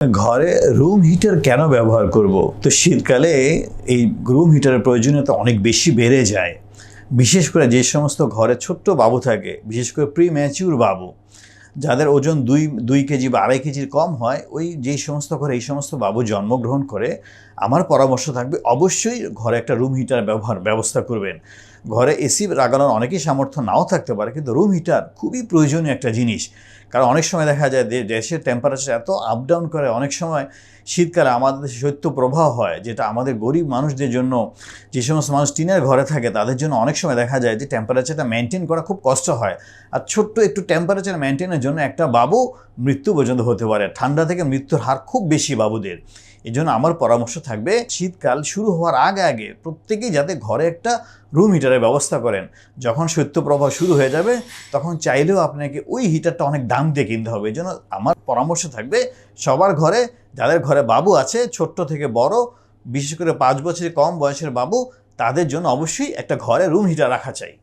ঘরে room heater কেন ব্যবহার করব? তো শীতকালে এই রুম হিটারের প্রয়োজনীয়তা অনেক বেশি বেড়ে যায়। বিশেষ করে যে সমস্ত ঘরে ছোট্ট বাবু থাকে, বিশেষ করে প্রি ম্যাচিউর বাবু, যাদের ওজন 2 কেজি বা 2.5 কেজির কম হয়, ওই যেই সমস্ত ঘরে এই সমস্ত বাবু জন্মগ্রহণ করে, আমার পরামর্শ থাকবে অবশ্যই ঘরে একটা রুম হিটার ব্যবস্থা করবেন। ঘরে এসি লাগানোর অনেকেই সামর্থ্য নাও থাকতে পারে, কিন্তু রুম হিটার খুবই প্রয়োজনীয় একটা জিনিস। কারণ অনেক সময় দেখা যায় যে দেশের টেম্পারেচার এত আপ ডাউন করে, অনেক সময় শীতকালে আমাদের দেশে শৈত্যপ্রবাহ হয়, যেটা আমাদের গরিব মানুষদের জন্য, যে সমস্ত মানুষ টিনের ঘরে থাকে তাদের জন্য অনেক সময় দেখা যায় যে টেম্পারেচারটা মেনটেন করা খুব কষ্ট হয়। আর ছোট্ট একটু টেম্পারেচার মেনটেনের জন্য একটা বাবু মৃত্যু পর্যন্ত হতে পারে। ঠান্ডা থেকে মৃত্যুর হার খুব বেশি বাবুদের। এই জন্য আমার পরামর্শ থাকবে, শীতকাল শুরু হওয়ার আগে প্রত্যেকেই যাতে ঘরে একটা রুম হিটারের ব্যবস্থা করেন। যখন শৈত্যপ্রবাহ শুরু হয়ে যাবে তখন চাইলেও আপনাকে ওই হিটারটা অনেক দাম দিয়ে কিনতে হবে। এই জন্য আমার পরামর্শ থাকবে, সবার ঘরে, যাদের ঘরে বাবু আছে ছোট্ট থেকে বড়, বিশেষ করে 5 বছরের কম বয়সের বাবু, তাদের জন্য অবশ্যই একটা ঘরে রুম হিটার রাখা চাই।